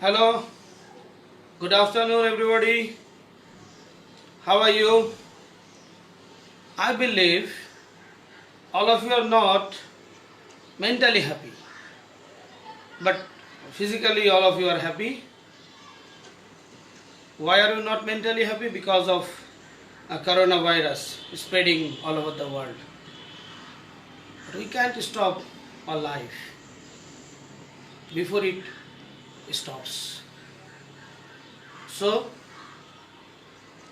Hello, good afternoon, everybody. How are you? I believe all of you are not mentally happy, but physically, all of you are happy. Why are you not mentally happy? Because of a coronavirus spreading all over the world. But we can't stop our life before it stops. So,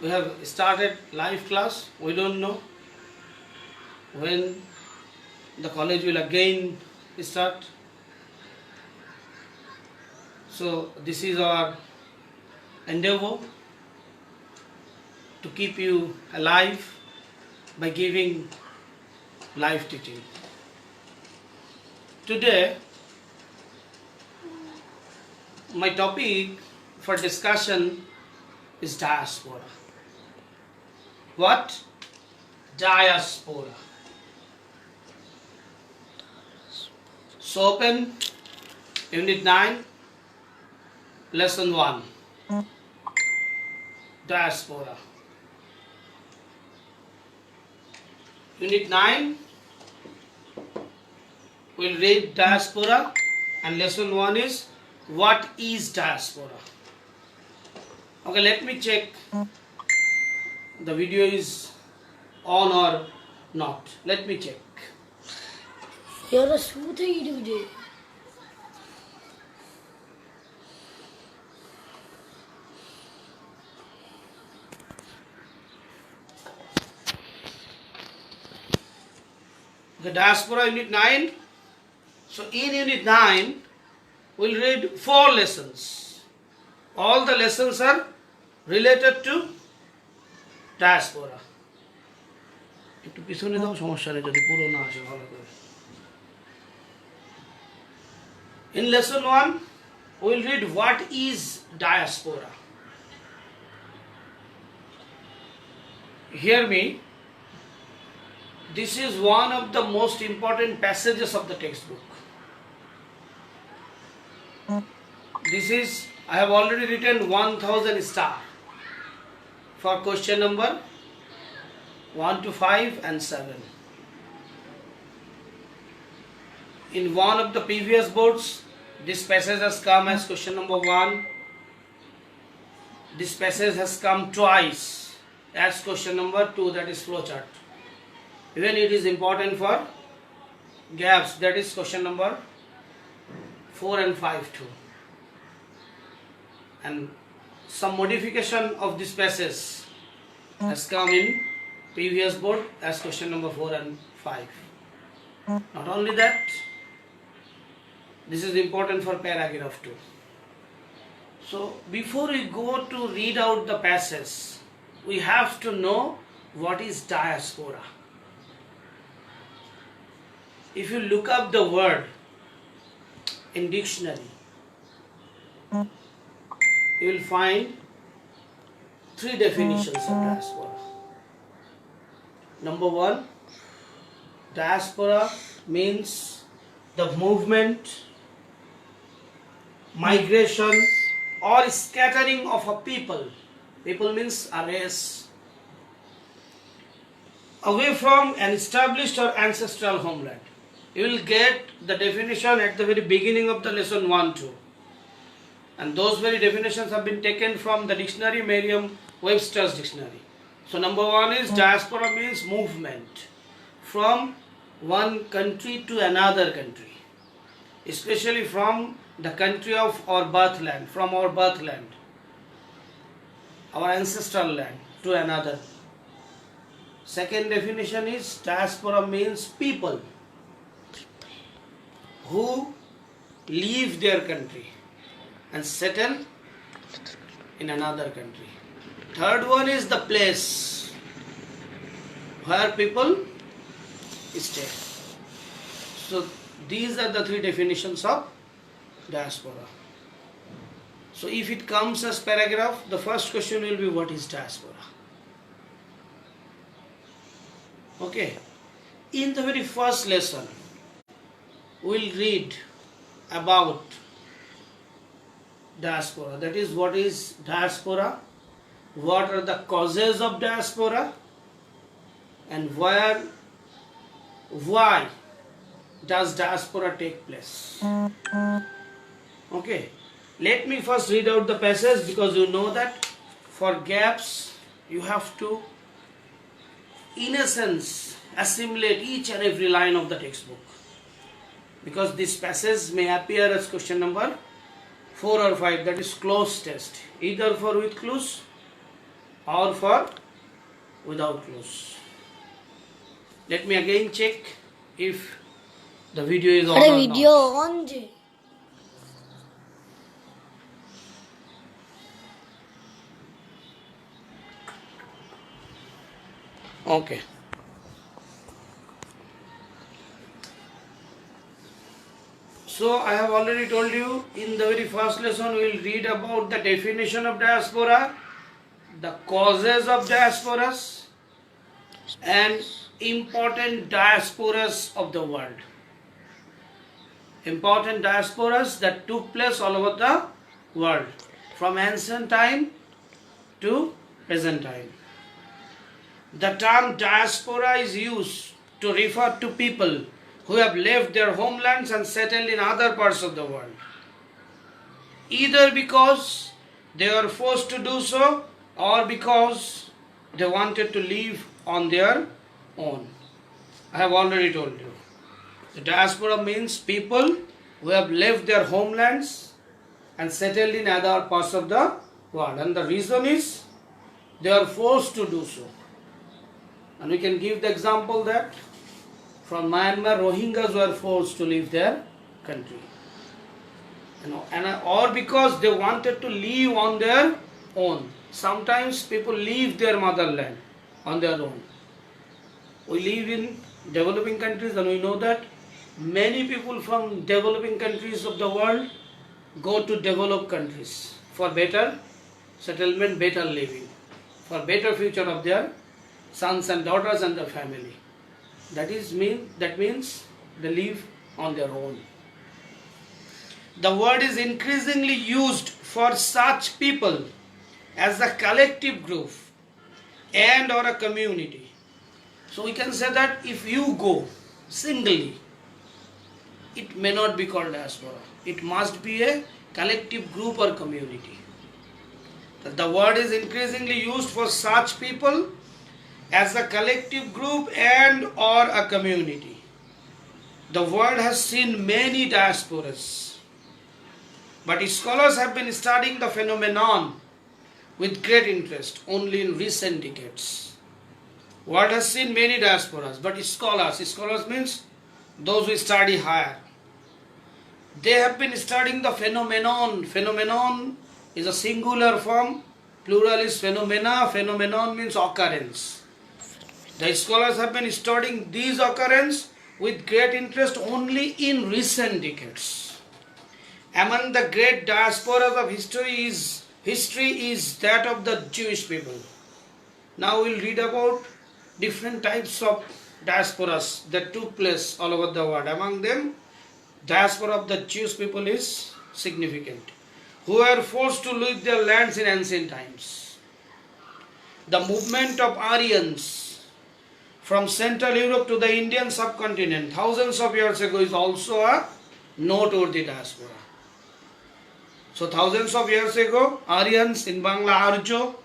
we have started live class. We don't know when the college will again start. So this is our endeavor to keep you alive by giving live teaching. Today my topic for discussion is diaspora. What? Diaspora. So open Unit 9, Lesson 1. Diaspora. Unit 9, we'll read diaspora, and Lesson 1 is what is diaspora. Okay, let me check the video is on or not. Let me check. You're a smoothie today. The diaspora Unit 9. So in Unit 9, we'll read 4 lessons. All the lessons are related to diaspora. একটু পিছনে দাও, সমস্যা নেই যদি পুরো না আসে ভালো করে। In lesson 1, we'll read what is diaspora. Hear me. This is one of the most important passages of the textbook. This is, I have already written 1000 star for question number 1 to 5 and 7. In one of the previous boards, this passage has come as question number 1. This passage has come twice as question number 2, that is flowchart. Even it is important for gaps, that is question number 4 and 5 too. And some modification of this passage has come in previous board as question number 4 and 5. Not only that, this is important for paragraph 2. So before we go to read out the passage, we have to know what is diaspora. If you look up the word in dictionary, you will find 3 definitions of diaspora. Number 1, diaspora means the movement, migration or scattering of a people. People means a race away from an established or ancestral homeland. You will get the definition at the very beginning of the lesson 1 too. And those very definitions have been taken from the dictionary, Merriam-Webster's dictionary. So number 1 is diaspora means movement from one country to another country, especially from the country of our birthland, from our birthland, our ancestral land, to another. Second definition is diaspora means people who leave their country and settle in another country. Third one is the place where people stay. So these are the 3 definitions of diaspora. So if it comes as paragraph, the first question will be what is diaspora? Okay. In the very first lesson, we'll read about diaspora. That is, what is diaspora? What are the causes of diaspora? And why does diaspora take place? Okay, let me first read out the passage, because you know that for gaps you have to, in a sense, assimilate each and every line of the textbook, because this passage may appear as question number 4 or 5, that is close test, either for with clues or for without clues. Let me again check if the video is on अरे or video not. On J. Okay. So I have already told you, in the very first lesson we will read about the definition of diaspora, the causes of diasporas, and important diasporas of the world. Important diasporas that took place all over the world, from ancient time to present time. The term diaspora is used to refer to people who have left their homelands and settled in other parts of the world, either because they were forced to do so or because they wanted to live on their own. I have already told you. The diaspora means people who have left their homelands and settled in other parts of the world, and the reason is they are forced to do so. And we can give the example that from Myanmar, Rohingyas were forced to leave their country, or because they wanted to live on their own. Sometimes people leave their motherland on their own. We live in developing countries, and we know that many people from developing countries of the world go to developed countries for better settlement, better living, for better future of their sons and daughters and their family. That means they live on their own. The word is increasingly used for such people as a collective group and or a community. So we can say that if you go singly, it may not be called diaspora. It must be a collective group or community. The word is increasingly used for such people as a collective group and or a community. The world has seen many diasporas, but scholars have been studying the phenomenon with great interest only in recent decades. World has seen many diasporas, but scholars means those who study higher, they have been studying the phenomenon. Phenomenon is a singular form, plural is phenomena. Phenomenon means occurrence. The scholars have been studying these occurrences with great interest only in recent decades. Among the great diasporas of history is that of the Jewish people. Now we will read about different types of diasporas that took place all over the world. Among them, diaspora of the Jewish people is significant, who were forced to leave their lands in ancient times. The movement of Aryans from Central Europe to the Indian subcontinent thousands of years ago is also a noteworthy diaspora. So thousands of years ago, Aryans in Bangla Arjo,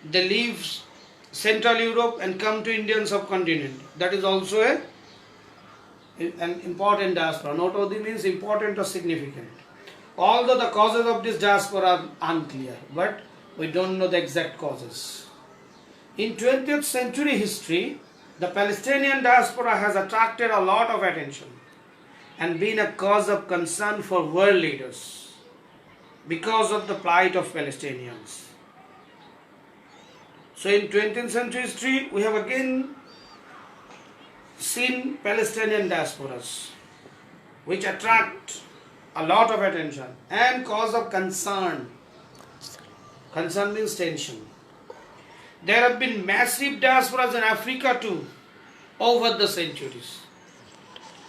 they leave Central Europe and come to Indian subcontinent. That is also an important diaspora. Noteworthy means important or significant. Although the causes of this diaspora are unclear, but we don't know the exact causes. In 20th century history, the Palestinian diaspora has attracted a lot of attention and been a cause of concern for world leaders because of the plight of Palestinians. So in 20th century history, we have again seen Palestinian diasporas which attract a lot of attention and cause of concern. Concern means tension. There have been massive diasporas in Africa too over the centuries.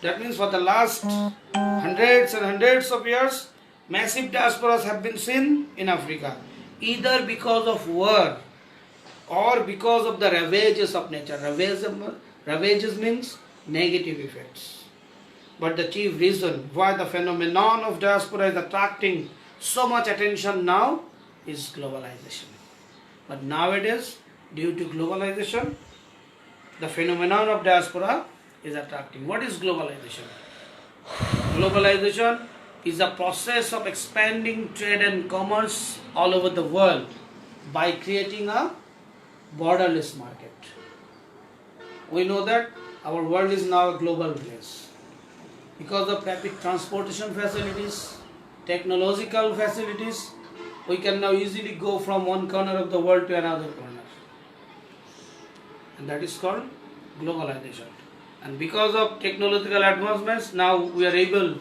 That means for the last hundreds and hundreds of years, massive diasporas have been seen in Africa, either because of war or because of the ravages of nature. Ravages means negative effects. But the chief reason why the phenomenon of diaspora is attracting so much attention now is globalization. But nowadays, due to globalization, the phenomenon of diaspora is attracting. What is globalization? Globalization is a process of expanding trade and commerce all over the world by creating a borderless market. We know that our world is now a global place. Because of rapid transportation facilities, technological facilities, we can now easily go from one corner of the world to another corner. And that is called globalization. And because of technological advancements, now we are able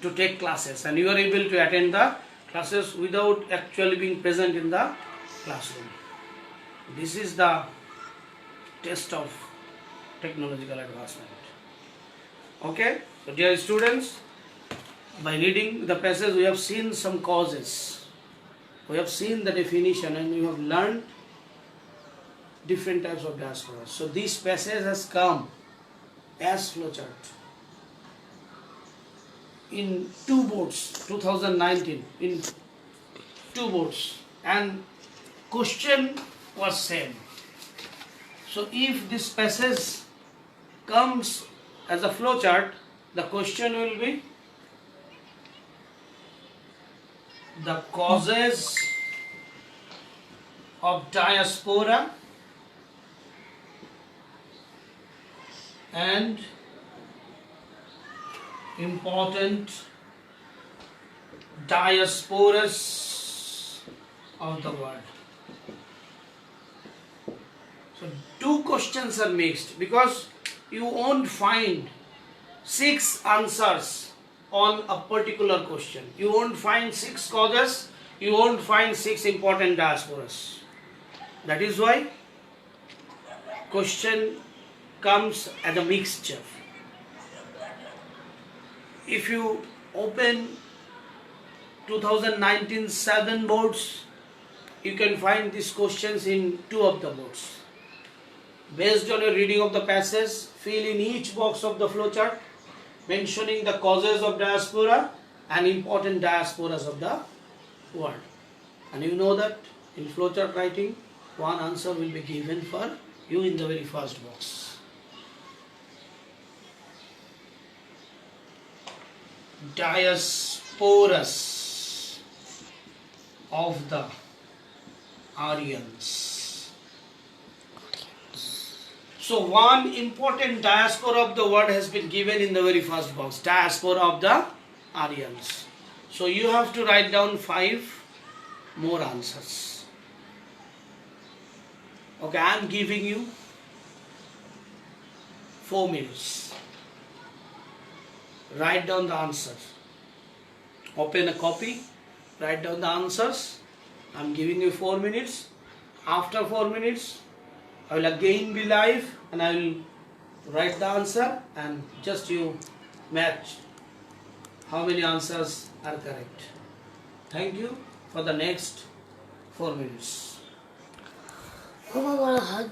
to take classes and you are able to attend the classes without actually being present in the classroom. This is the test of technological advancement. Okay, so dear students, by reading the passage we have seen some causes, we have seen the definition, and we have learned different types of diasporas. So this passage has come as flowchart in 2 boards 2019, in 2 boards, and question was same. So if this passage comes as a flowchart, the question will be the causes of diaspora and important diasporas of the world. So 2 questions are mixed because you won't find 6 answers on a particular question. You won't find 6 causes, you won't find 6 important diasporas. That is why question comes as a mixture. If you open 2019 7 boards, you can find these questions in 2 of the boards. Based on your reading of the passage, fill in each box of the flowchart mentioning the causes of diaspora and important diasporas of the world. And you know that in flowchart writing, one answer will be given for you in the very first box. Diasporas of the Aryans. So one important diaspora of the world has been given in the very first box, diaspora of the Aryans. So you have to write down 5 more answers. Okay, I am giving you 4 minutes. Write down the answers. Open a copy, write down the answers. I am giving you 4 minutes. After 4 minutes, I will again be live and I will write the answer and just you match how many answers are correct. Thank you for the next 4 minutes. Mama, I want a hug.